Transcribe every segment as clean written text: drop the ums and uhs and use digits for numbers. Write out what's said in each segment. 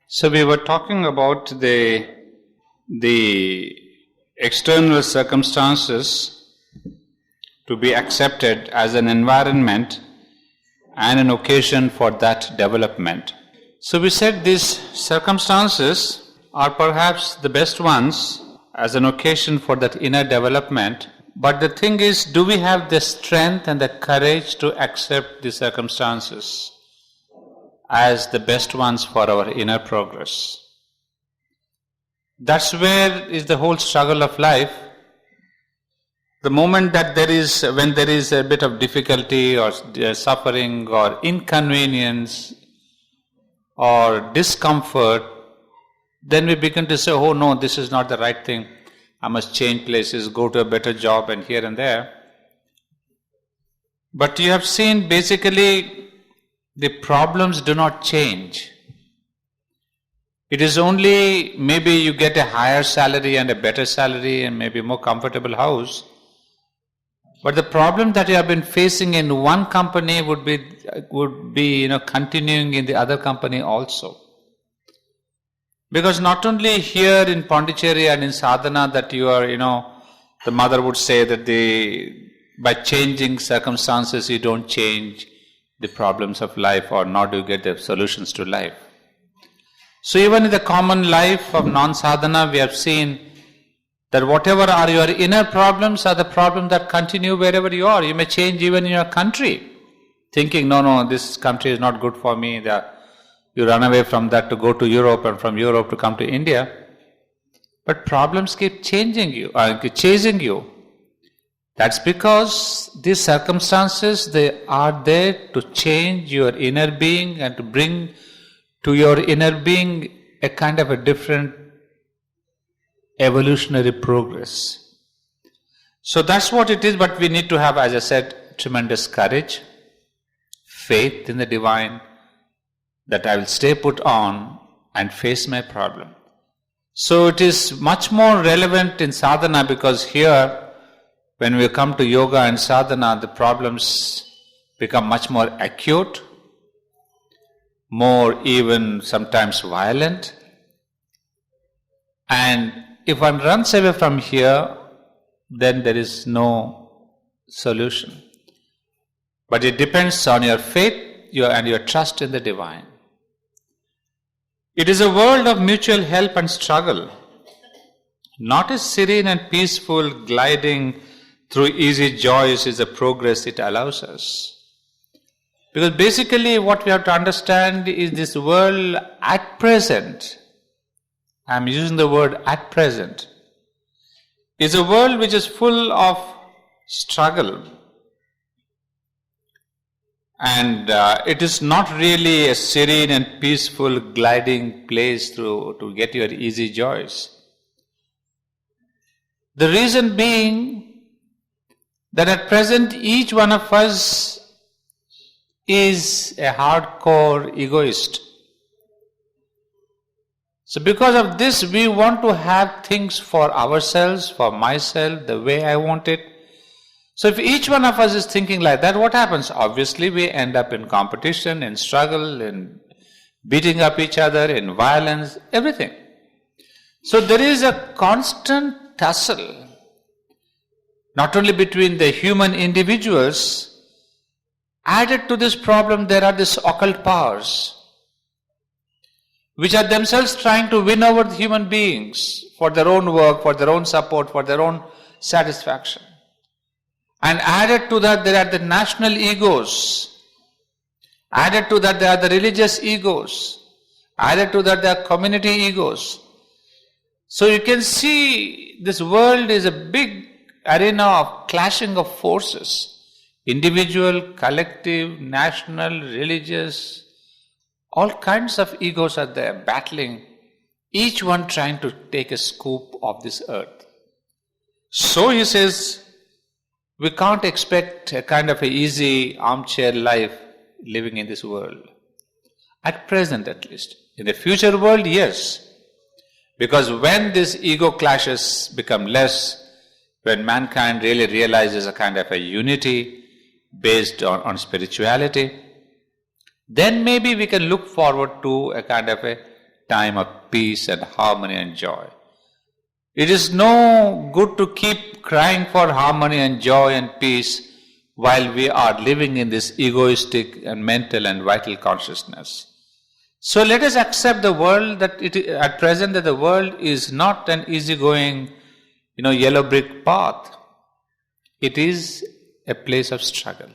So we were talking about the external circumstances to be accepted as an environment and an occasion for that development. So we said these circumstances are perhaps the best ones as an occasion for that inner development. But the thing is, do we have the strength and the courage to accept the circumstances as the best ones for our inner progress? That's where is the whole struggle of life. The moment that when there is a bit of difficulty or suffering or inconvenience or discomfort, then we begin to say, oh no, this is not the right thing. I must change places, go to a better job and here and there. But you have seen basically the problems do not change. It is only maybe you get a higher salary and a better salary and maybe a more comfortable house. But the problem that you have been facing in one company would be continuing in the other company also. Because not only here in Pondicherry and in sadhana that you are, the mother would say that by changing circumstances you don't change the problems of life, or nor do you get the solutions to life. So even in the common life of non-sadhana, we have seen that whatever are your inner problems are the problems that continue wherever you are. You may change even in your country, thinking, no, this country is not good for me. You run away from that to go to Europe, and from Europe to come to India. But problems keep chasing you. That's because these circumstances, they are there to change your inner being and to bring to your inner being a kind of a different evolutionary progress. So that's what it is, but we need to have, as I said, tremendous courage, faith in the divine, that I will stay put on and face my problem. So it is much more relevant in sadhana, because here, when we come to yoga and sadhana, the problems become much more acute, more even sometimes violent. And if one runs away from here, then there is no solution. But it depends on your faith and your trust in the divine. It is a world of mutual help and struggle, not a serene and peaceful gliding through easy joys is the progress it allows us. Because basically what we have to understand is this world at present, I am using the word at present, is a world which is full of struggle. And it is not really a serene and peaceful gliding place to get your easy joys. The reason being that at present each one of us is a hardcore egoist. So because of this, we want to have things for ourselves, for myself, the way I want it. So if each one of us is thinking like that, what happens? Obviously we end up in competition, in struggle, in beating up each other, in violence, everything. So there is a constant tussle, not only between the human individuals. Added to this problem, there are these occult powers, which are themselves trying to win over the human beings for their own work, for their own support, for their own satisfaction. And added to that, there are the national egos. Added to that, there are the religious egos. Added to that, there are community egos. So you can see this world is a big arena of clashing of forces. Individual, collective, national, religious, all kinds of egos are there battling, each one trying to take a scoop of this earth. So he says, we can't expect a kind of an easy armchair life living in this world. At present at least. In the future world, yes. Because when these ego clashes become less, when mankind really realizes a kind of a unity based on spirituality, then maybe we can look forward to a kind of a time of peace and harmony and joy. It is no good to keep crying for harmony and joy and peace while we are living in this egoistic and mental and vital consciousness. So let us accept the world that at present that the world is not an easygoing, yellow brick path. It is a place of struggle.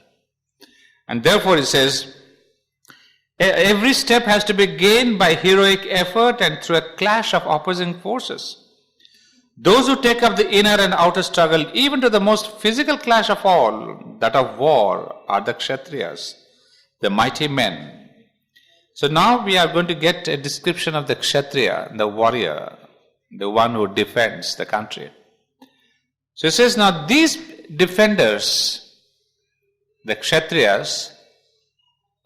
And therefore it says, every step has to be gained by heroic effort and through a clash of opposing forces. Those who take up the inner and outer struggle, even to the most physical clash of all, that of war, are the kshatriyas, the mighty men. So now we are going to get a description of the kshatriya, the warrior, the one who defends the country. So it says, now these defenders, the kshatriyas,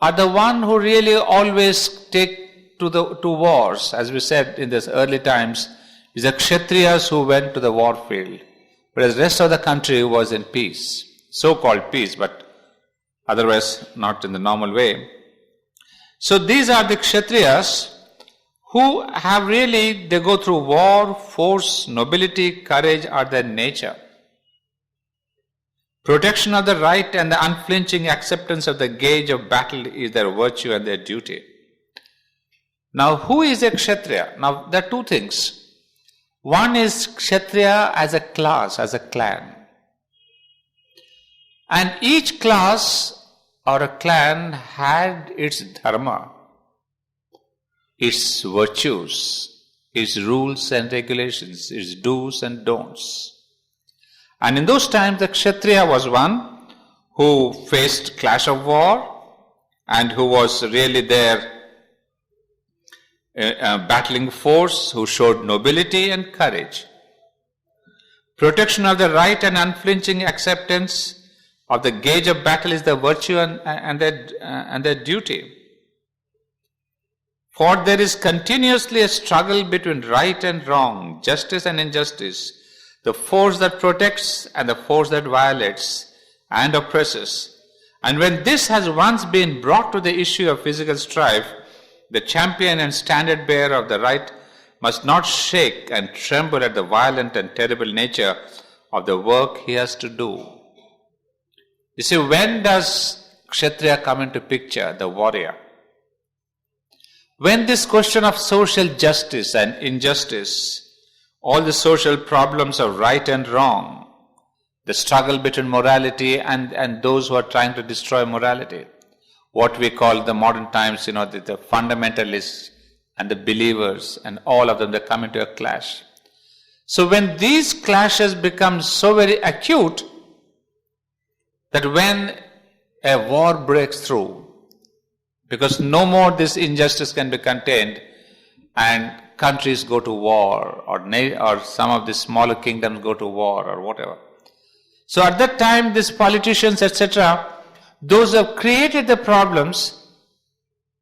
are the one who really always take to wars. As we said in this early times, it's the kshatriyas who went to the war field, whereas the rest of the country was in peace, so-called peace, but otherwise not in the normal way. So these are the kshatriyas who have really, they go through war, force, nobility, courage are their nature. Protection of the right and the unflinching acceptance of the gauge of battle is their virtue and their duty. Now, who is a kshatriya? Now, there are two things. One is kshatriya as a class, as a clan. And each class or a clan had its dharma, its virtues, its rules and regulations, its do's and don'ts. And in those times, the kshatriya was one who faced clash of war and who was really there battling force, who showed nobility and courage. Protection of the right and unflinching acceptance of the gauge of battle is their virtue and their duty. For there is continuously a struggle between right and wrong, justice and injustice, the force that protects and the force that violates and oppresses. And when this has once been brought to the issue of physical strife, the champion and standard bearer of the right must not shake and tremble at the violent and terrible nature of the work he has to do. You see, when does kshatriya come into picture, the warrior? When this question of social justice and injustice, all the social problems of right and wrong, the struggle between morality and those who are trying to destroy morality, what we call the modern times, the fundamentalists and the believers and all of them, they come into a clash. So when these clashes become so very acute, that when a war breaks through, because no more this injustice can be contained and countries go to war or some of the smaller kingdoms go to war or whatever. So at that time, these politicians, etc., those who have created the problems,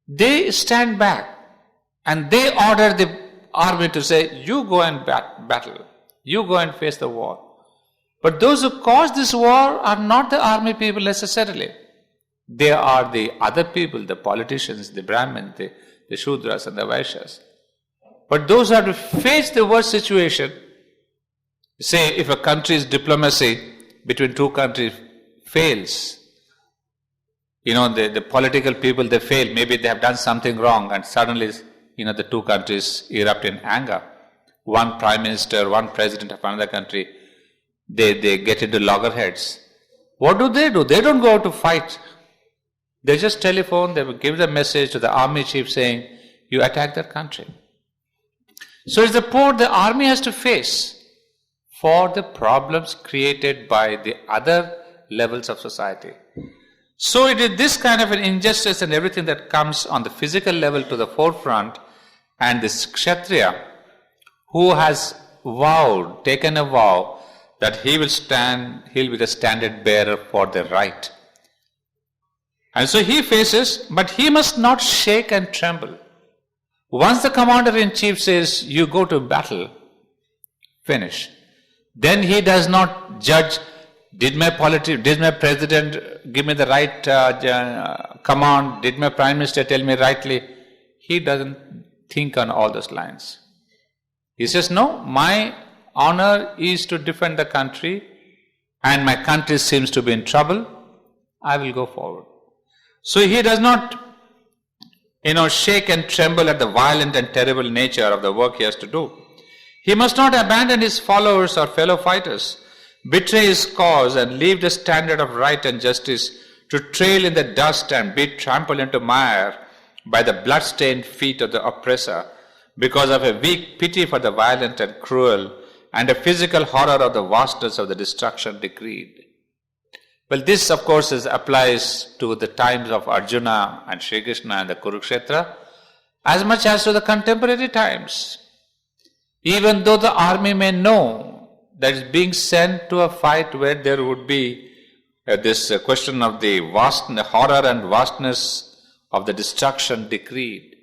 they stand back and they order the army to say, you go and battle, you go and face the war. But those who caused this war are not the army people necessarily. They are the other people, the politicians, the Brahmins, the Shudras and the Vaishyas. But those who have to face the worst situation, say if a country's diplomacy between two countries fails, the political people, they fail, maybe they have done something wrong and suddenly, the two countries erupt in anger. One prime minister, one president of another country, they get into loggerheads. What do? They don't go out to fight. They just telephone, they will give the message to the army chief saying, you attack that country. So it's the army has to face for the problems created by the other levels of society. So it is this kind of an injustice and everything that comes on the physical level to the forefront, and this kshatriya who has taken a vow that he'll be the standard bearer for the right. And so he faces, but he must not shake and tremble. Once the commander-in-chief says, you go to battle, finish. Then he does not judge, did my president give me the right command? Did my prime minister tell me rightly? He doesn't think on all those lines. He says, no, my honor is to defend the country, and my country seems to be in trouble. I will go forward. So he does not, shake and tremble at the violent and terrible nature of the work he has to do. He must not abandon his followers or fellow fighters, betray his cause and leave the standard of right and justice to trail in the dust and be trampled into mire by the blood-stained feet of the oppressor because of a weak pity for the violent and cruel and a physical horror of the vastness of the destruction decreed. Well, this of course applies to the times of Arjuna and Sri Krishna and the Kurukshetra as much as to the contemporary times. Even though the army may know that it's being sent to a fight where there would be this question of the horror and vastness of the destruction decreed.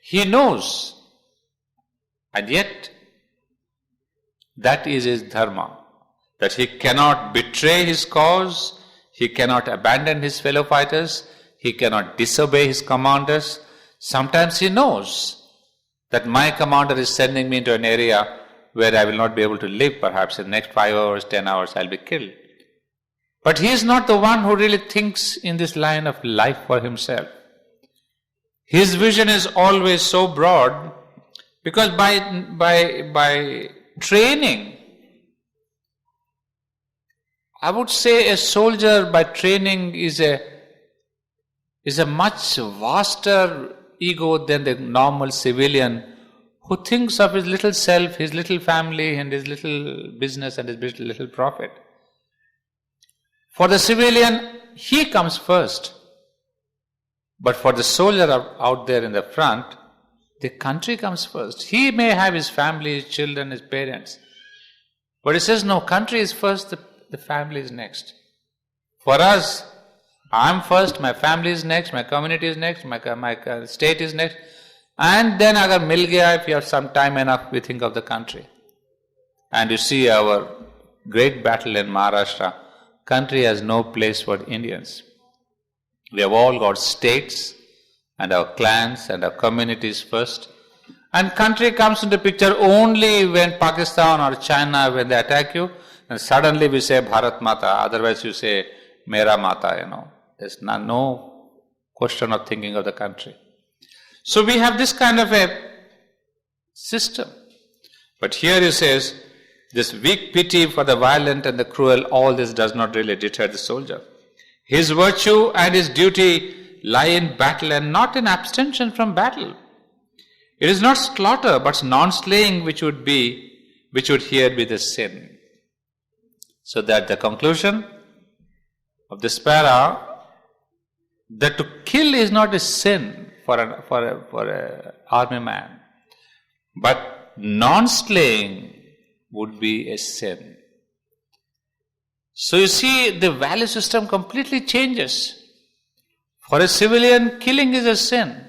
He knows, and yet that is his dharma, that he cannot betray his cause, he cannot abandon his fellow fighters, he cannot disobey his commanders. Sometimes he knows that my commander is sending me into an area where I will not be able to live, perhaps in the next 5 hours, 10 hours, I'll be killed. But he is not the one who really thinks in this line of life for himself. His vision is always so broad because by training, I would say a soldier by training is a much vaster ego than the normal civilian who thinks of his little self, his little family and his little business and his little profit. For the civilian, he comes first. But for the soldier out there in the front, the country comes first. He may have his family, his children, his parents. But he says, no, country is first, the family is next. For us, I'm first, my family is next, my community is next, my state is next. And then agar mil gaya, if you have some time enough, we think of the country. And you see our great battle in Maharashtra, country has no place for Indians. We have all got states and our clans and our communities first. And country comes into picture only when Pakistan or China, when they attack you, and suddenly we say Bharat Mata, otherwise you say Mera Mata, There's no question of thinking of the country. So we have this kind of a system. But here he says, this weak pity for the violent and the cruel, all this does not really deter the soldier. His virtue and his duty lie in battle and not in abstention from battle. It is not slaughter, but non-slaying which would here be the sin. So that the conclusion of this para, that to kill is not a sin for an army man, but non-slaying would be a sin. So you see, the value system completely changes. For a civilian, killing is a sin.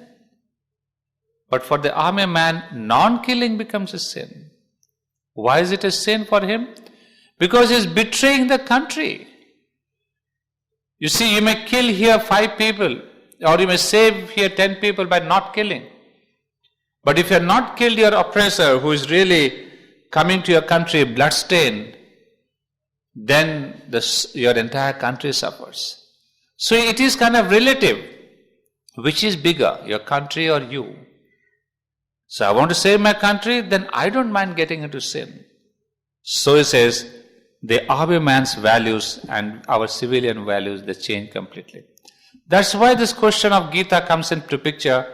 But for the army man, non-killing becomes a sin. Why is it a sin for him? Because he is betraying the country. You see, you may kill here 5 people, or you may save here 10 people by not killing. But if you have not killed your oppressor, who is really coming to your country bloodstained, then your entire country suffers. So it is kind of relative. Which is bigger, your country or you? So I want to save my country, then I don't mind getting into sin. So he says, the army man's values and our civilian values, they change completely. That's why this question of Gita comes into picture.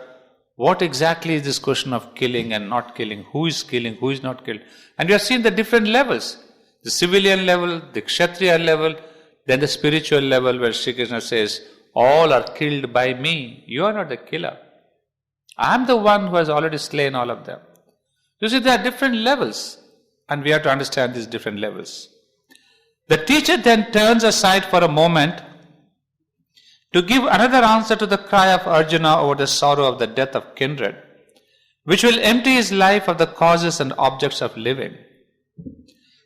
What exactly is this question of killing and not killing? Who is killing, who is not killed? And we have seen the different levels. The civilian level, the kshatriya level, then the spiritual level where Sri Krishna says, all are killed by me. You are not the killer. I am the one who has already slain all of them. You see, there are different levels, and we have to understand these different levels. The teacher then turns aside for a moment to give another answer to the cry of Arjuna over the sorrow of the death of kindred, which will empty his life of the causes and objects of living.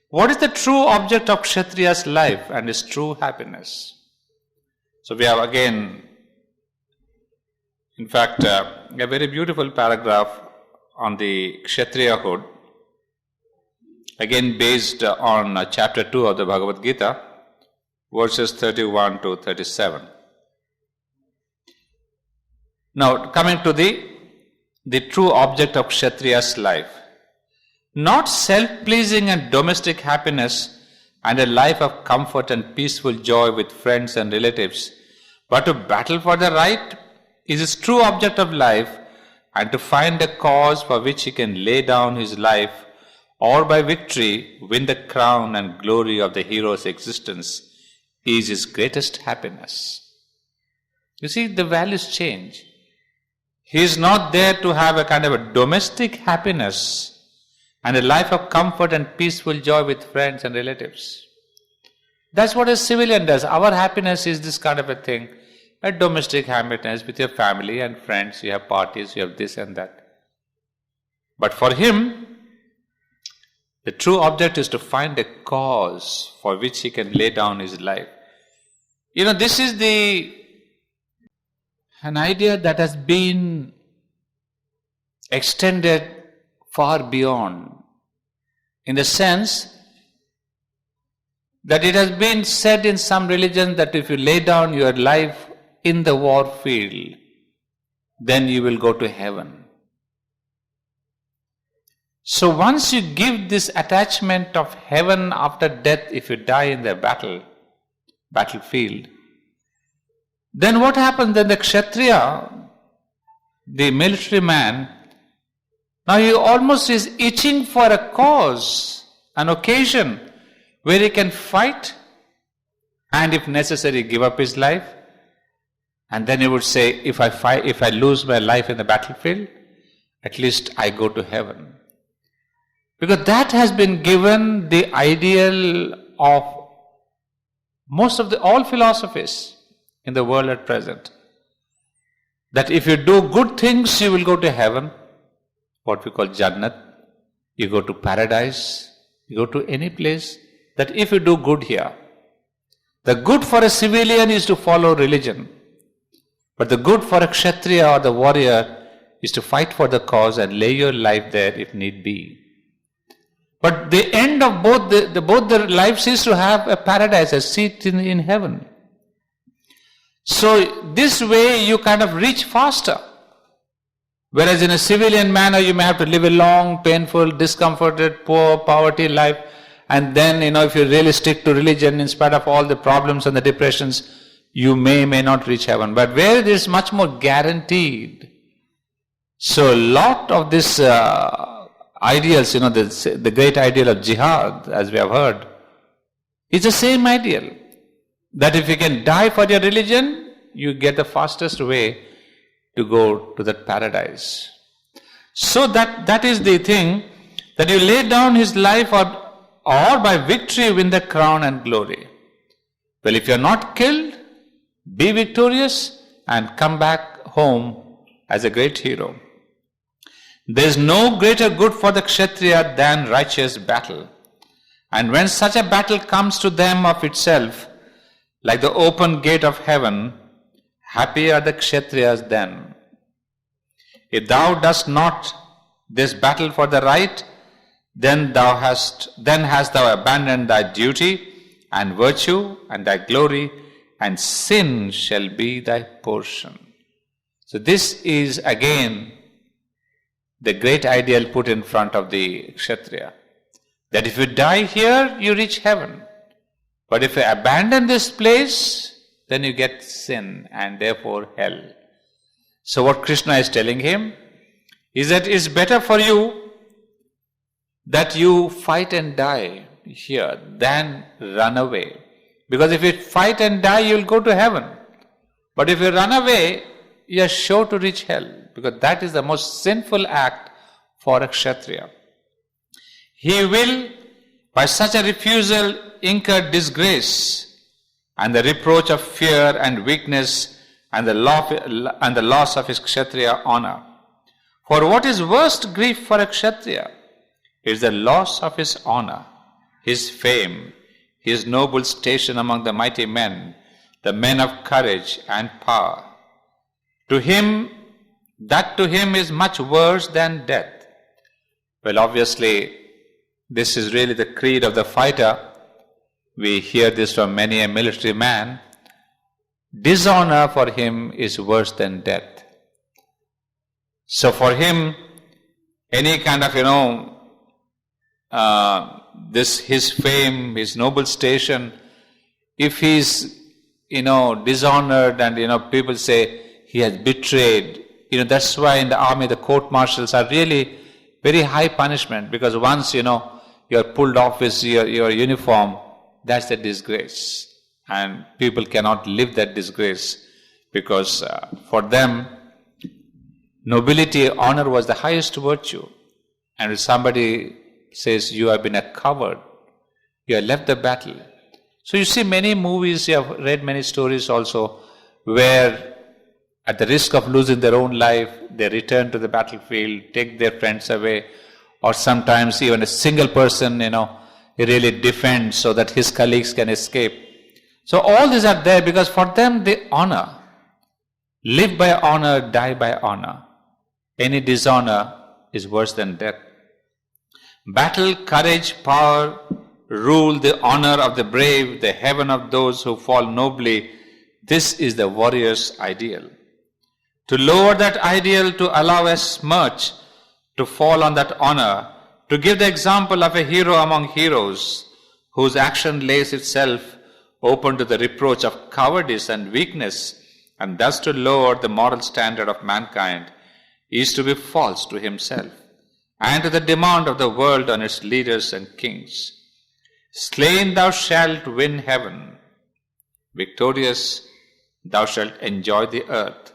What is the true object of Kshatriya's life and his true happiness? So we have again, in fact, a very beautiful paragraph on the kshatriyahood, again based on chapter 2 of the Bhagavad Gita, verses 31 to 37. Now, coming to the true object of kshatriya's life. Not self-pleasing and domestic happiness and a life of comfort and peaceful joy with friends and relatives, but to battle for the right is his true object of life, and to find a cause for which he can lay down his life, or by victory win the crown and glory of the hero's existence, is his greatest happiness. You see, the values change. He is not there to have a kind of a domestic happiness and a life of comfort and peaceful joy with friends and relatives. That's what a civilian does. Our happiness is this kind of a thing, a domestic happiness with your family and friends. You have parties, you have this and that. But for him, the true object is to find a cause for which he can lay down his life. You know, this is an idea that has been extended far beyond, in the sense that it has been said in some religions that if you lay down your life in the war field, then you will go to heaven. So once you give this attachment of heaven after death, if you die in the battlefield, then what happens? Then the kshatriya, the military man, now he almost is itching for a cause, an occasion where he can fight and if necessary give up his life. And then he would say, if I lose my life in the battlefield, at least I go to heaven. Because that has been given the ideal of all philosophies in the world at present. That if you do good things, you will go to heaven, what we call Jannat. You go to paradise, you go to any place. That if you do good here, the good for a civilian is to follow religion. But the good for a kshatriya or the warrior is to fight for the cause and lay your life there if need be. But the end of both the lives is to have a paradise, a seat in heaven. So this way you kind of reach faster. Whereas in a civilian manner you may have to live a long, painful, discomforted, poor, poverty life. And then, if you really stick to religion, in spite of all the problems and the depressions, you may not reach heaven. But where it is much more guaranteed. So a lot of this ideals, the great ideal of jihad, as we have heard, is the same ideal. That if you can die for your religion, you get the fastest way to go to that paradise. So that is the thing, that you lay down his life or by victory win the crown and glory. Well, if you are not killed, be victorious and come back home as a great hero. There is no greater good for the kshatriya than righteous battle. And when such a battle comes to them of itself, like the open gate of heaven, happy are the kshatriyas then. If thou dost not this battle for the right, then hast thou abandoned thy duty and virtue and thy glory, and sin shall be thy portion. So this is again the great ideal put in front of the kshatriya. That if you die here, you reach heaven. But if you abandon this place, then you get sin and therefore hell. So what Krishna is telling him is that it's better for you that you fight and die here than run away. Because if you fight and die, you will go to heaven. But if you run away, you are sure to reach hell. Because that is the most sinful act for a kshatriya. He will, by such a refusal, incur disgrace and the reproach of fear and weakness and the loss of his kshatriya honor. For what is worst grief for a kshatriya is the loss of his honor, his fame, his noble station among the mighty men, the men of courage and power. To him is much worse than death. Well, obviously, this is really the creed of the fighter. We hear this from many a military man. Dishonor for him is worse than death. So for him, any kind of, his fame, his noble station, if he's, dishonored and, people say he has betrayed, that's why in the army the court martials are really very high punishment, because once, you're pulled off with your uniform, that's a disgrace. And people cannot live that disgrace, because for them, nobility, honor was the highest virtue. And if somebody says you have been a coward, you have left the battle. So you see many movies, you have read many stories also, where at the risk of losing their own life, they return to the battlefield, take their friends away, or sometimes even a single person, he really defends so that his colleagues can escape. So all these are there because for them they honor. Live by honor, die by honor. Any dishonor is worse than death. Battle, courage, power, rule, the honor of the brave, the heaven of those who fall nobly. This is the warrior's ideal. To lower that ideal, to allow as much to fall on that honor, to give the example of a hero among heroes, whose action lays itself open to the reproach of cowardice and weakness, and thus to lower the moral standard of mankind, is to be false to himself, and to the demand of the world on its leaders and kings. Slain thou shalt win heaven, victorious thou shalt enjoy the earth.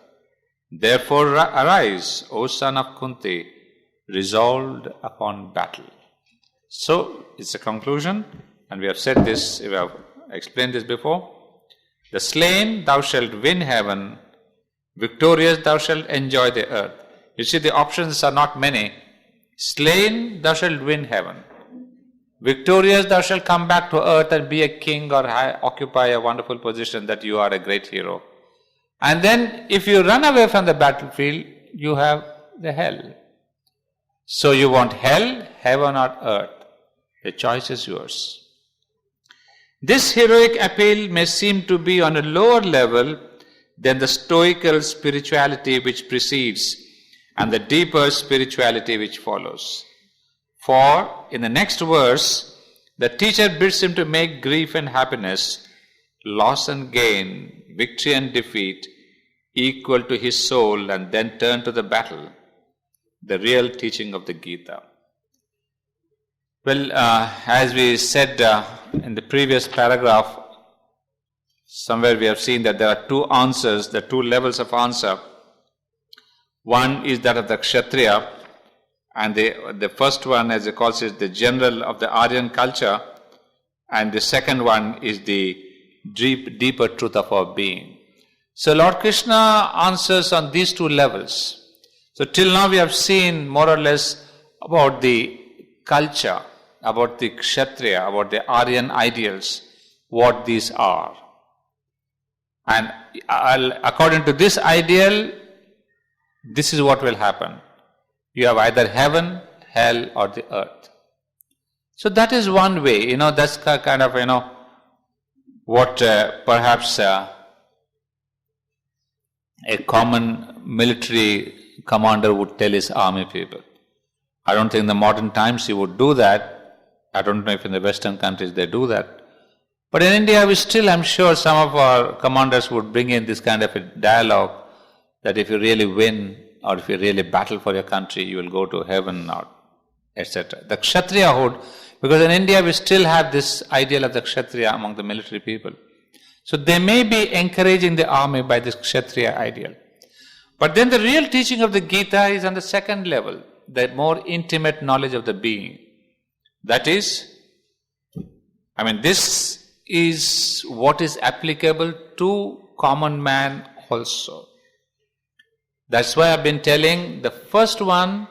Therefore arise, O son of Kunti, resolved upon battle. So, it's a conclusion, and we have said this, we have explained this before. The slain, thou shalt win heaven, victorious, thou shalt enjoy the earth. You see, the options are not many. Slain, thou shalt win heaven. Victorious, thou shalt come back to earth and be a king or occupy a wonderful position that you are a great hero. And then, if you run away from the battlefield, you have the hell. So you want hell, heaven or earth. The choice is yours. This heroic appeal may seem to be on a lower level than the stoical spirituality which precedes and the deeper spirituality which follows. For in the next verse, the teacher bids him to make grief and happiness, loss and gain, victory and defeat equal to his soul, and then turn to the battle, the real teaching of the Gita. Well, as we said in the previous paragraph, somewhere we have seen that there are two answers, the two levels of answer. One is that of the kshatriya, and the first one, as it calls it, the general of the Aryan culture, and the second one is the deeper truth of our being. So Lord Krishna answers on these two levels. So till now we have seen more or less about the culture, about the kshatriya, about the Aryan ideals, what these are. And according to this ideal, this is what will happen. You have either heaven, hell or the earth. So that is one way, that's kind of, what perhaps a common military commander would tell his army people. I don't think in the modern times he would do that. I don't know if in the Western countries they do that. But in India, we still, I'm sure some of our commanders would bring in this kind of a dialogue that if you really win or if you really battle for your country, you will go to heaven or etc. The kshatriyahood, because in India we still have this ideal of the kshatriya among the military people. So they may be encouraging the army by this kshatriya ideal. But then the real teaching of the Gita is on the second level, the more intimate knowledge of the being. That is, this is what is applicable to common man also. That's why I've been telling the first one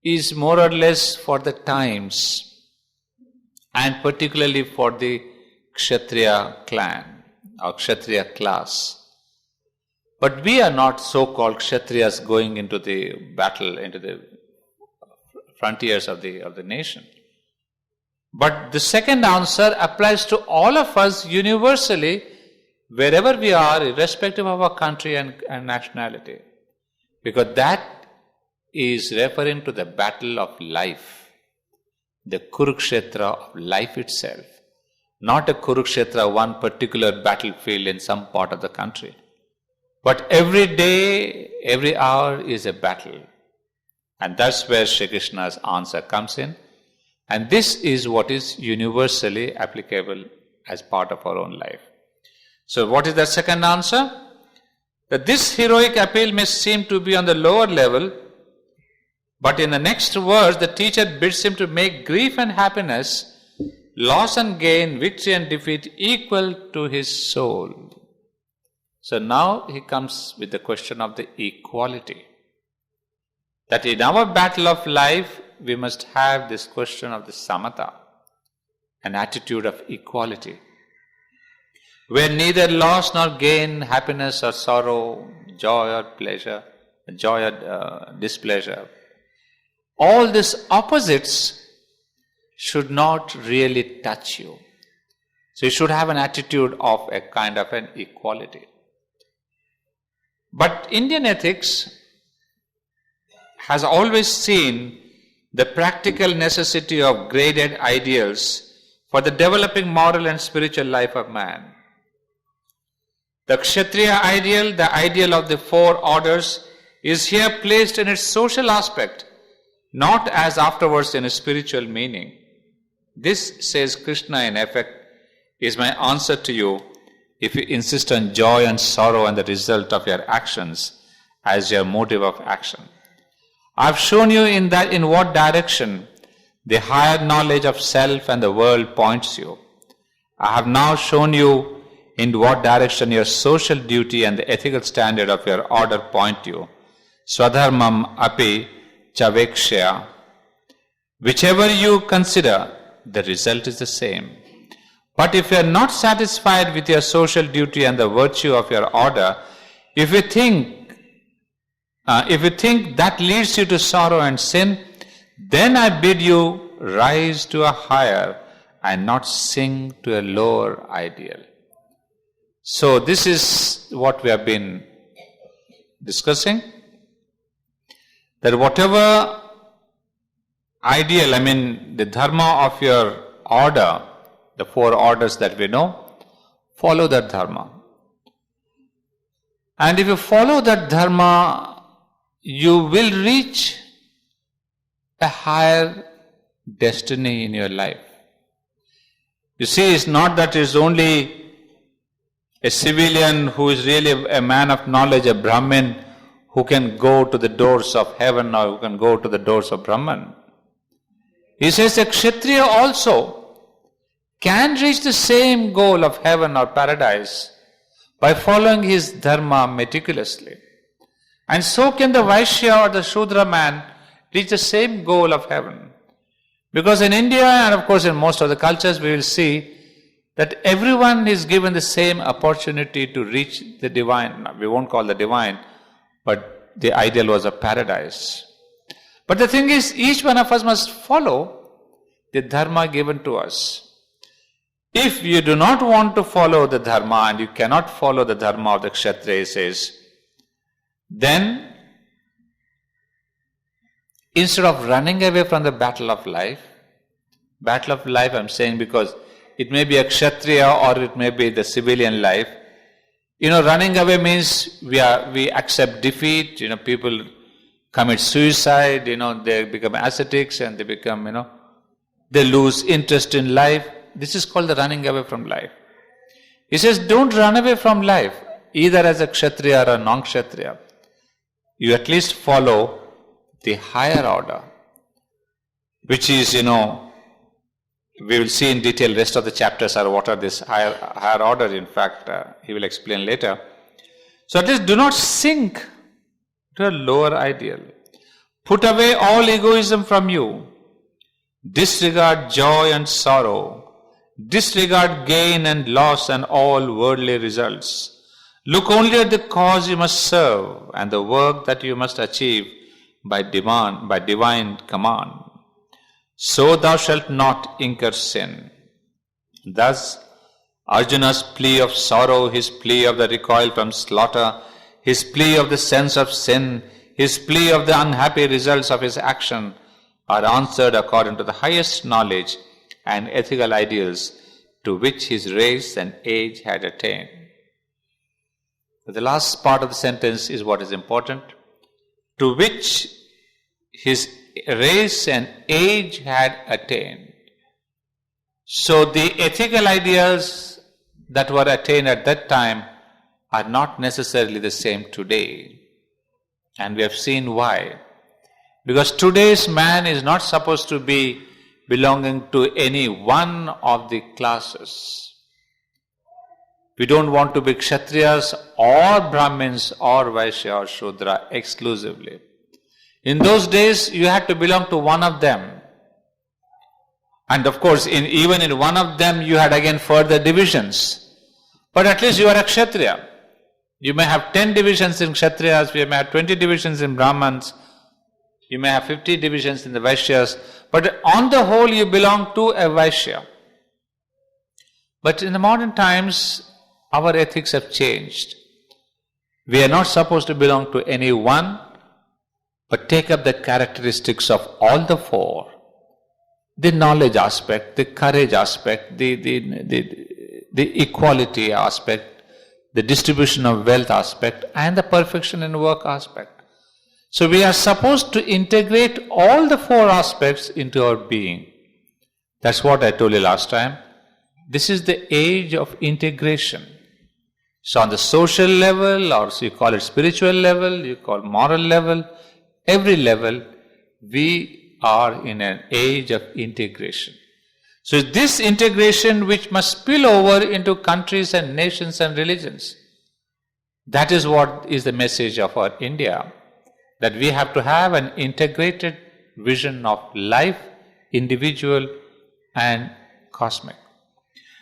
is more or less for the times and particularly for the kshatriya clan or kshatriya class. But we are not so-called kshatriyas going into the battle, into the frontiers of the nation. But the second answer applies to all of us universally, wherever we are, irrespective of our country and nationality. Because that is referring to the battle of life, the Kurukshetra of life itself, not a Kurukshetra, one particular battlefield in some part of the country. But every day, every hour is a battle. And that's where Shri Krishna's answer comes in. And this is what is universally applicable as part of our own life. So what is the second answer? That this heroic appeal may seem to be on the lower level, but in the next verse, the teacher bids him to make grief and happiness, loss and gain, victory and defeat equal to his soul. So now he comes with the question of the equality. That in our battle of life, we must have this question of the samatha, an attitude of equality, where neither loss nor gain, happiness or sorrow, joy or pleasure, joy or displeasure, all these opposites should not really touch you. So you should have an attitude of a kind of an equality. But Indian ethics has always seen the practical necessity of graded ideals for the developing moral and spiritual life of man. The kshatriya ideal, the ideal of the four orders, is here placed in its social aspect, not as afterwards in a spiritual meaning. This, says Krishna in effect, is my answer to you if you insist on joy and sorrow and the result of your actions as your motive of action. I have shown you in what direction the higher knowledge of self and the world points you. I have now shown you in what direction your social duty and the ethical standard of your order point you. Swadharmam api chavekshya. Whichever you consider, the result is the same. But if you are not satisfied with your social duty and the virtue of your order, if you think that leads you to sorrow and sin, then I bid you rise to a higher and not sink to a lower ideal. So this is what we have been discussing, that whatever ideal, the dharma of your order, the four orders that we know, follow that dharma. And if you follow that dharma, you will reach a higher destiny in your life. You see, it's not that it's only a civilian who is really a man of knowledge, a Brahmin, who can go to the doors of heaven or who can go to the doors of Brahman. He says a kshatriya also can reach the same goal of heaven or paradise by following his dharma meticulously. And so can the Vaishya or the Shudra man reach the same goal of heaven. Because in India and of course in most of the cultures we will see that everyone is given the same opportunity to reach the divine. We won't call the divine, but the ideal was a paradise. But the thing is, each one of us must follow the dharma given to us. If you do not want to follow the dharma and you cannot follow the dharma of the kshatriya, he says, then instead of running away from the battle of life I'm saying because it may be a kshatriya or it may be the civilian life. Running away means we accept defeat. People commit suicide. They become ascetics and they become, they lose interest in life. This is called the running away from life. He says, don't run away from life, either as a kshatriya or a non-kshatriya. You at least follow the higher order, which is, we will see in detail rest of the chapters are what are this higher order. In fact, he will explain later. So at least do not sink to a lower ideal. Put away all egoism from you. Disregard joy and sorrow. Disregard gain and loss and all worldly results. Look only at the cause you must serve and the work that you must achieve by divine command. so thou shalt not incur sin. Thus, Arjuna's plea of sorrow, his plea of the recoil from slaughter, his plea of the sense of sin, his plea of the unhappy results of his action are answered according to the highest knowledge and ethical ideals to which his race and age had attained. The last part of the sentence is what is important. To which his race and age had attained. So the ethical ideals that were attained at that time are not necessarily the same today. And we have seen why. Because today's man is not supposed to be belonging to any one of the classes. We don't want to be kshatriyas or brahmins or vaishya or shudra exclusively. In those days, you had to belong to one of them. And of course, even in one of them, you had again further divisions. But at least you are a kshatriya. You may have 10 divisions in kshatriyas, you may have 20 divisions in brahmans, you may have 50 divisions in the vaishyas, but on the whole you belong to a vaishya. But in the modern times, our ethics have changed. We are not supposed to belong to any one, but take up the characteristics of all the four. The knowledge aspect, the courage aspect, the equality aspect, the distribution of wealth aspect, and the perfection in work aspect. So we are supposed to integrate all the four aspects into our being. That's what I told you last time. This is the age of integration. So on the social level, or so you call it spiritual level, you call moral level, every level, we are in an age of integration. So this integration which must spill over into countries and nations and religions. That is what is the message of our India. That we have to have an integrated vision of life, individual and cosmic.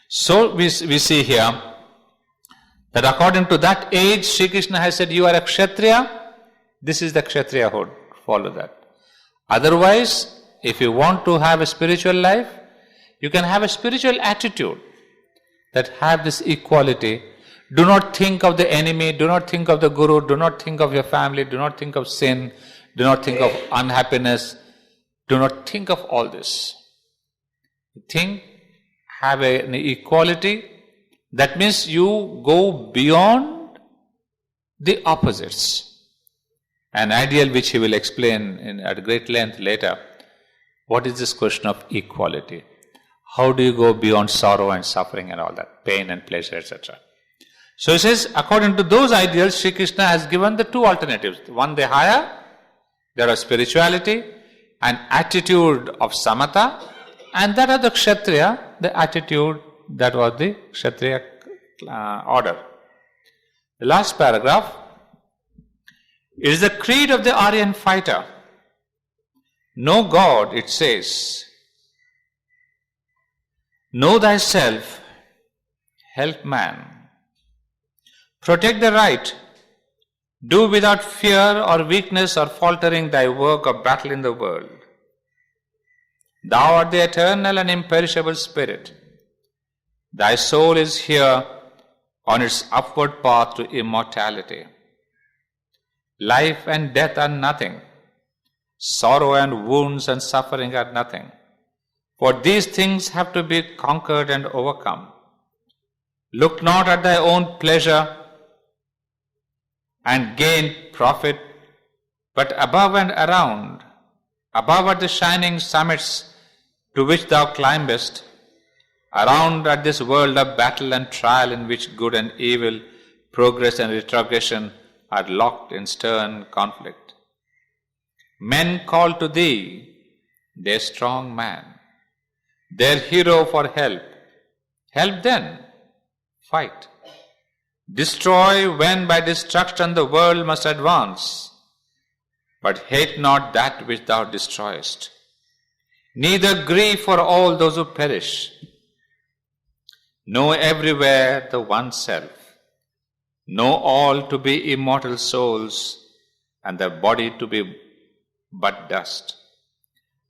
So we see here that according to that age, Sri Krishna has said, you are a kshatriya, this is the kshatriyahood, follow that. Otherwise, if you want to have a spiritual life, you can have a spiritual attitude that have this equality. Do not think of the enemy, do not think of the guru, do not think of your family, do not think of sin, do not think of unhappiness, do not think of all this. Think, have an equality. That means you go beyond the opposites. An ideal which he will explain at great length later. What is this question of equality? How do you go beyond sorrow and suffering and all that, pain and pleasure, etc. So he says, according to those ideals, Sri Krishna has given the two alternatives. One, the higher, there are spirituality, an attitude of samatha, and that of the kshatriya, the attitude that was the kshatriya order. The last paragraph is the creed of the Aryan fighter. Know God, it says. Know thyself, help man. Protect the right. Do without fear or weakness or faltering thy work of battle in the world. Thou art the eternal and imperishable spirit. Thy soul is here on its upward path to immortality. Life and death are nothing. Sorrow and wounds and suffering are nothing. For these things have to be conquered and overcome. Look not at thy own pleasure and gain profit, but above and around, above at the shining summits to which thou climbest, around at this world of battle and trial in which good and evil, progress and retrogression are locked in stern conflict. Men call to thee, their strong man, their hero for help. Help then, fight. Destroy when by destruction the world must advance, but hate not that which thou destroyest. Neither grieve for all those who perish. Know everywhere the one self. Know all to be immortal souls, and the body to be but dust.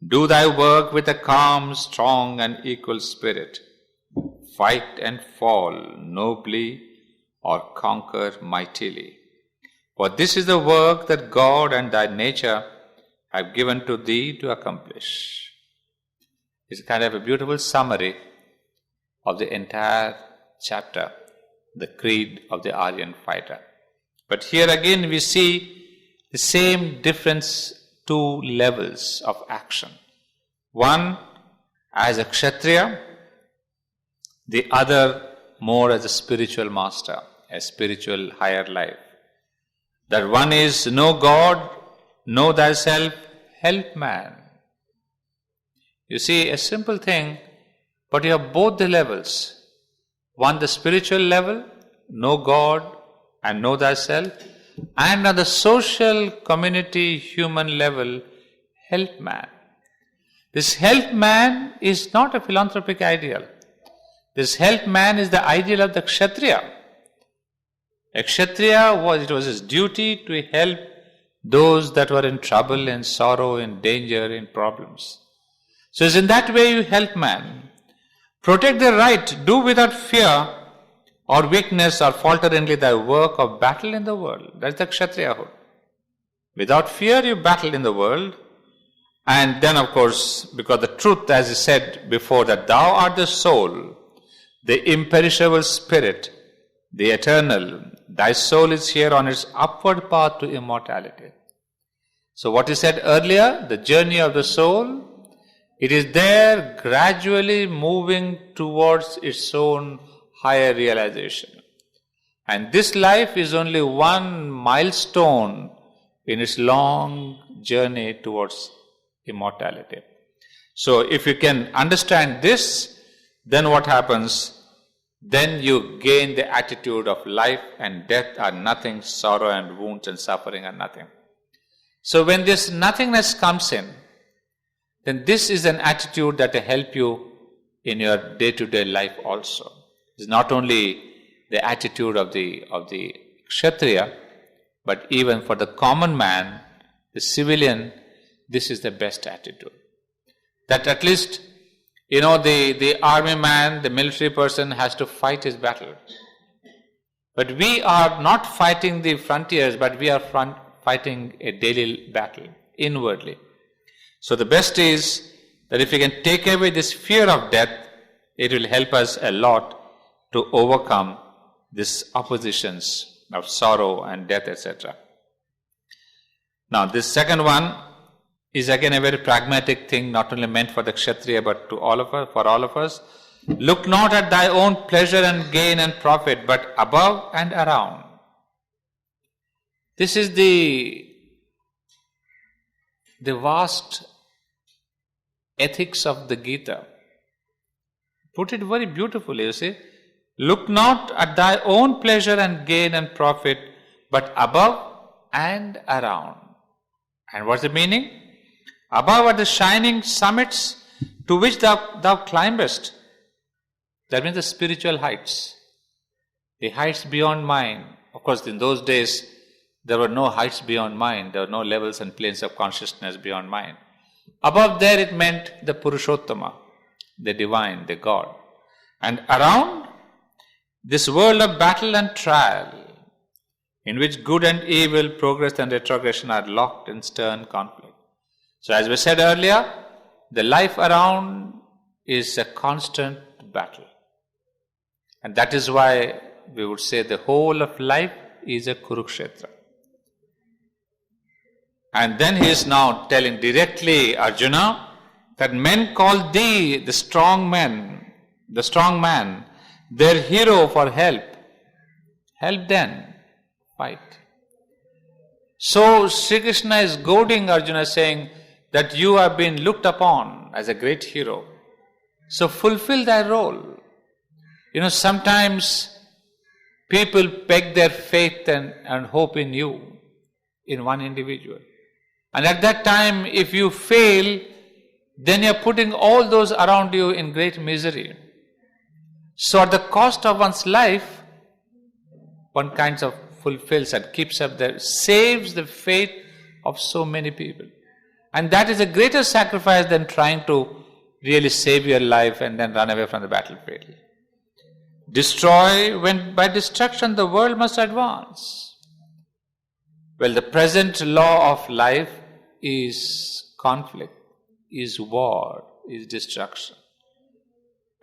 Do thy work with a calm, strong and equal spirit. Fight and fall nobly or conquer mightily. For this is the work that God and thy nature have given to thee to accomplish. It's kind of a beautiful summary of the entire chapter, the creed of the Aryan fighter. But here again we see the same difference, two levels of action. One as a kshatriya, the other more as a spiritual master, a spiritual higher life. That one is know God, know thyself, help man. You see, a simple thing, but you have both the levels. One, the spiritual level, know God and know thyself, and on the social, community, human level, help man. This help man is not a philanthropic ideal. This help man is the ideal of the kshatriya. A kshatriya was his duty to help those that were in trouble, in sorrow, in danger, in problems. So it's in that way you help man. Protect the right, do without fear or weakness or falteringly thy work of battle in the world. That's the kshatriyahood. Without fear you battle in the world. And then of course, because the truth, as I said before, that thou art the soul, the imperishable spirit, the eternal, thy soul is here on its upward path to immortality. So what he said earlier, the journey of the soul, it is there gradually moving towards its own higher realization. And this life is only one milestone in its long journey towards immortality. So if you can understand this, then what happens? Then you gain the attitude of life and death are nothing, sorrow and wounds and suffering are nothing. So when this nothingness comes in, then this is an attitude that will help you in your day-to-day life also. It's not only the attitude of the kshatriya, but even for the common man, the civilian, this is the best attitude. That at least, the army man, the military person has to fight his battle. But we are not fighting the frontiers, but we are fighting a daily battle inwardly. So the best is that if we can take away this fear of death, it will help us a lot to overcome these oppositions of sorrow and death, etc. Now this second one is again a very pragmatic thing, not only meant for the kshatriya but to all of us, for all of us. Look not at thy own pleasure and gain and profit, but above and around. This is the vast ethics of the Gita. Put it very beautifully, you see. Look not at thy own pleasure and gain and profit, but above and around. And what's the meaning? Above are the shining summits to which thou climbest. That means the spiritual heights. The heights beyond mind. Of course, in those days, there were no heights beyond mind. There were no levels and planes of consciousness beyond mind. Above there, it meant the Purushottama, the divine, the God. And around, this world of battle and trial, in which good and evil, progress and retrogression are locked in stern conflict. So as we said earlier, the life around is a constant battle. And that is why we would say the whole of life is a Kurukshetra. And then he is now telling directly Arjuna that men call thee the strong man, their hero for help. Help then, fight. So Sri Krishna is goading Arjuna, saying that you have been looked upon as a great hero. So fulfill thy role. Sometimes people peg their faith and hope in you, in one individual. And at that time, if you fail, then you're putting all those around you in great misery. So at the cost of one's life, one kind of fulfills and keeps up there, saves the faith of so many people. And that is a greater sacrifice than trying to really save your life and then run away from the battlefield. Destroy, when by destruction the world must advance. Well, the present law of life is conflict, is war, is destruction.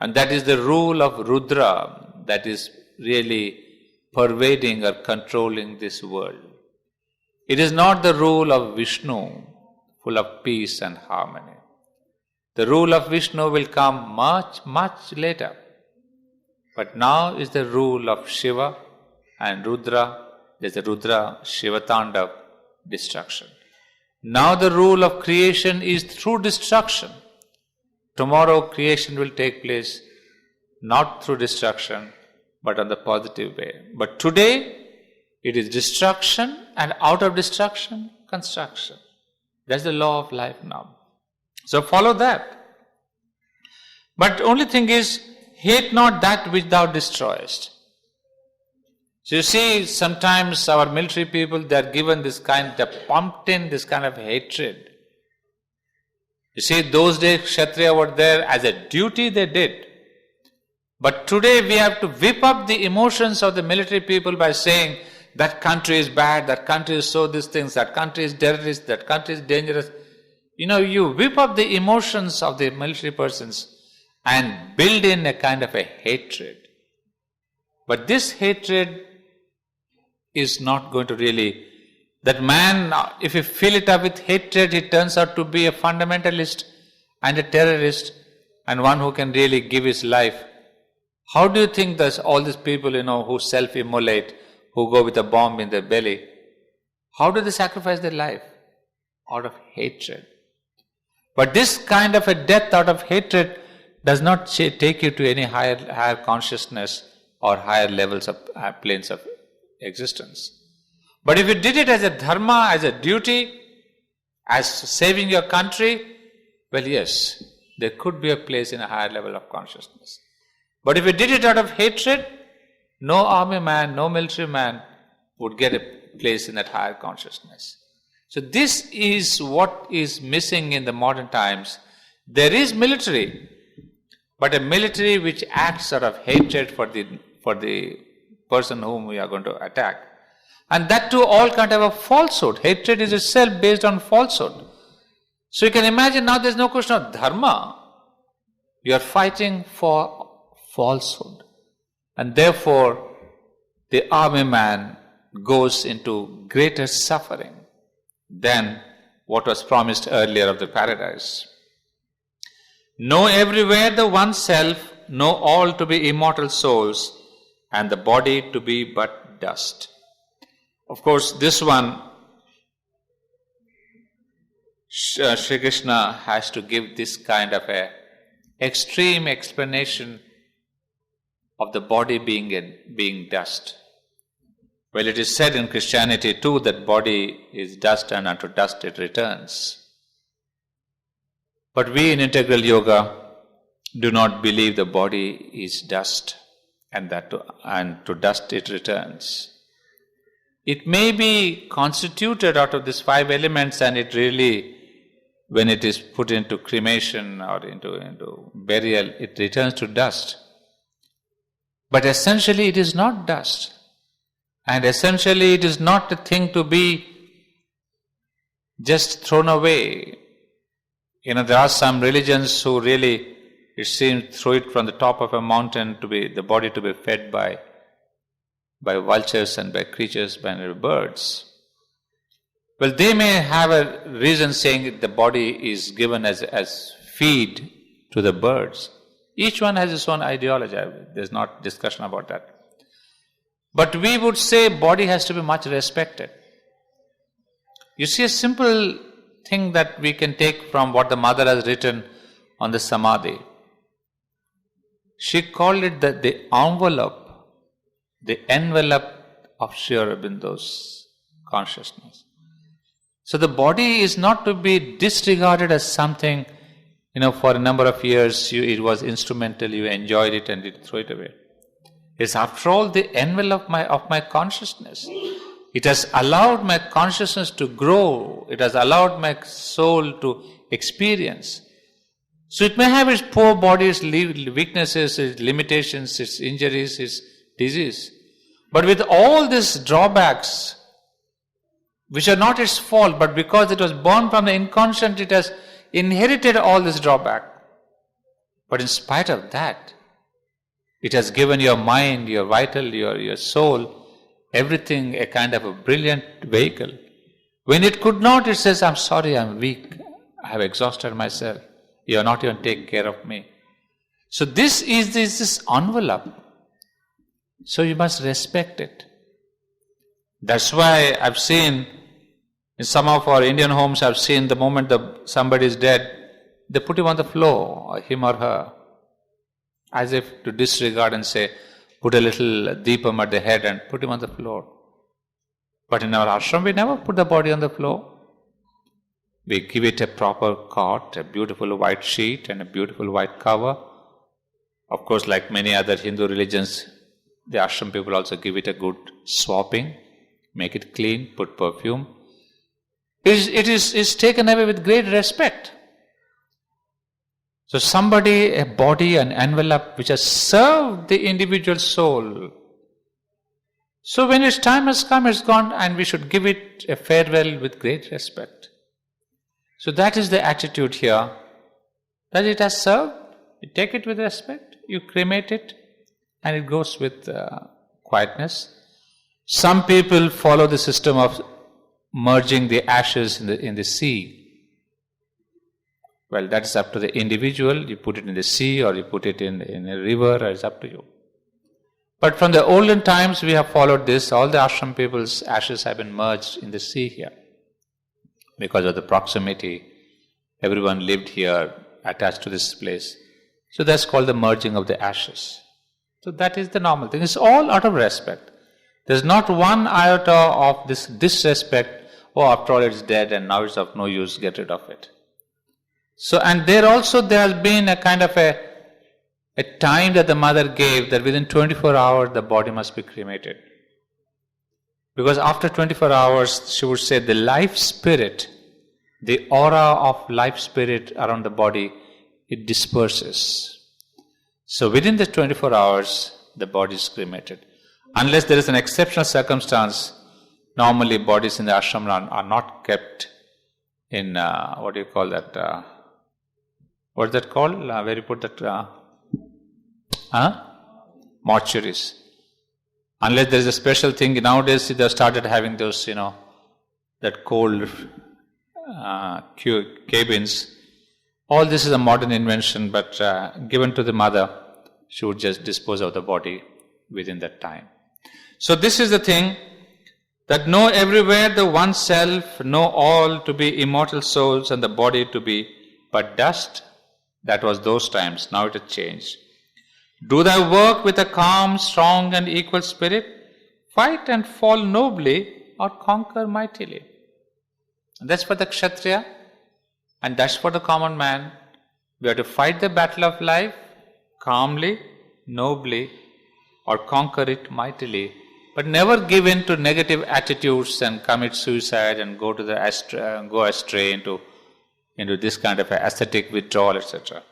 And that is the rule of Rudra that is really pervading or controlling this world. It is not the rule of Vishnu, full of peace and harmony. The rule of Vishnu will come much, much later. But now is the rule of Shiva and Rudra. There's the Rudra, Shiva Tandav, destruction. Now the rule of creation is through destruction. Tomorrow creation will take place not through destruction, but on the positive way. But today, it is destruction, and out of destruction, construction. That's the law of life now. So follow that. But only thing is, hate not that which thou destroyest. So you see, sometimes our military people, they are given this kind, they are pumped in this kind of hatred. You see, those days kshatriya were there as a duty they did. But today we have to whip up the emotions of the military people by saying, that country is bad, that country is so these things, that country is terrorist, that country is dangerous. You whip up the emotions of the military persons and build in a kind of a hatred. But this hatred is not going to really, that man, if you fill it up with hatred, he turns out to be a fundamentalist and a terrorist and one who can really give his life. How do you think that all these people, who self-immolate, who go with a bomb in their belly, how do they sacrifice their life? Out of hatred. But this kind of a death out of hatred does not take you to any higher consciousness or higher levels of planes of existence. But if you did it as a dharma, as a duty, as saving your country, well, yes, there could be a place in a higher level of consciousness. But if you did it out of hatred, no army man, no military man would get a place in that higher consciousness. So this is what is missing in the modern times. There is military, but a military which acts out of hatred for the person whom we are going to attack. And that too all kind of a falsehood. Hatred is itself based on falsehood. So you can imagine now there is no question of dharma. You are fighting for falsehood. And therefore, the army man goes into greater suffering than what was promised earlier of the paradise. Know everywhere the one self, know all to be immortal souls, and the body to be but dust. Of course, this one, Sri Krishna has to give this kind of a extreme explanation of the body being dust. Well, it is said in Christianity too that body is dust and unto dust it returns. But we in integral yoga do not believe the body is dust and to dust it returns. It may be constituted out of these 5 elements, and it really, when it is put into cremation or into burial, it returns to dust. But essentially it is not dust. And essentially it is not a thing to be just thrown away. There are some religions who really, it seems, throw it from the top of a mountain the body to be fed by vultures and by creatures, by birds. Well, they may have a reason saying the body is given as feed to the birds. Each one has its own ideology. There's not discussion about that. But we would say body has to be much respected. You see a simple thing that we can take from what the mother has written on the Samadhi. She called it the envelope of Sri Aurobindo's consciousness. So the body is not to be disregarded as something, for a number of years it was instrumental, you enjoyed it and you throw it away. It's after all the envelope of my consciousness. It has allowed my consciousness to grow. It has allowed my soul to experience. So it may have its poor body, its weaknesses, its limitations, its injuries, its disease. But with all these drawbacks, which are not its fault, but because it was born from the inconscient, it has inherited all this drawback. But in spite of that, it has given your mind, your vital, your soul, everything a kind of a brilliant vehicle. When it could not, it says, I'm sorry, I'm weak. I have exhausted myself. You are not even taking care of me. So this is this envelope. So you must respect it. That's why I've seen in some of our Indian homes, I've seen the moment somebody is dead, they put him on the floor, him or her, as if to disregard and say, put a little deepam at the head and put him on the floor. But in our ashram, we never put the body on the floor. We give it a proper cot, a beautiful white sheet and a beautiful white cover. Of course, like many other Hindu religions, the ashram people also give it a good swapping, make it clean, put perfume. It is taken away with great respect. So somebody, a body, an envelope which has served the individual soul. So when its time has come, it's gone, and we should give it a farewell with great respect. So that is the attitude here, that it has served, you take it with respect, you cremate it, and it goes with quietness. Some people follow the system of merging the ashes in the sea. Well, that's up to the individual. You put it in the sea or you put it in a river, it's up to you. But from the olden times, we have followed this. All the ashram people's ashes have been merged in the sea here. Because of the proximity, everyone lived here, attached to this place. So that's called the merging of the ashes. So that is the normal thing. It's all out of respect. There's not one iota of this disrespect. Oh, after all, it's dead and now it's of no use, get rid of it. So, and there has been a kind of a time that the mother gave that within 24 hours the body must be cremated. Because after 24 hours, she would say the life spirit, the aura of life spirit around the body, it disperses. So within the 24 hours, the body is cremated. Unless there is an exceptional circumstance, normally bodies in the ashram are not kept in, what is that called? Where you put that? Mortuaries. Unless there is a special thing. Nowadays they have started having those, that cold cabins. All this is a modern invention, but given to the mother, she would just dispose of the body within that time. So this is the thing, that know everywhere the one self, know all to be immortal souls and the body to be but dust. That was those times, now it has changed. Do thy work with a calm, strong and equal spirit. Fight and fall nobly or conquer mightily. And that's for the kshatriya and that's for the common man. We have to fight the battle of life calmly, nobly or conquer it mightily. But never give in to negative attitudes and commit suicide and go astray into this kind of ascetic withdrawal, etc.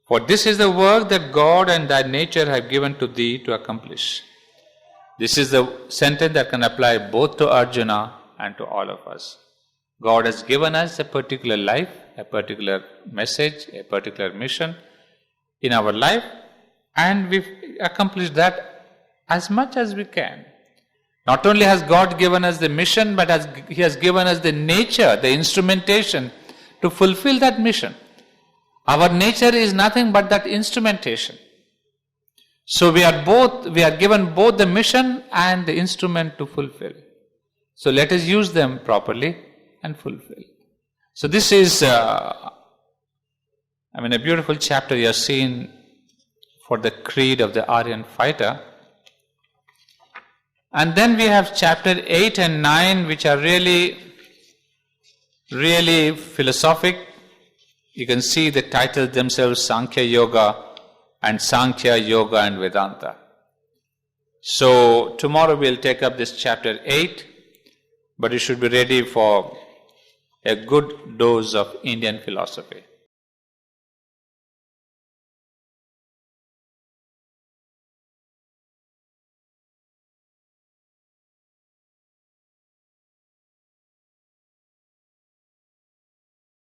For this is the work that God and thy nature have given to thee to accomplish. This is the sentence that can apply both to Arjuna and to all of us. God has given us a particular life, a particular message, a particular mission in our life, and we've accomplished that as much as we can. Not only has God given us the mission, but He has given us the nature, the instrumentation to fulfill that mission. Our nature is nothing but that instrumentation. So we are given both the mission and the instrument to fulfill. So let us use them properly and fulfill. So this is, a beautiful chapter you have seen for the creed of the Aryan fighter. And then we have chapter 8 and 9, which are really, really philosophic. You can see the titles themselves, Sankhya Yoga and Sankhya Yoga and Vedanta. So tomorrow we'll take up this chapter 8 but you should be ready for a good dose of Indian philosophy.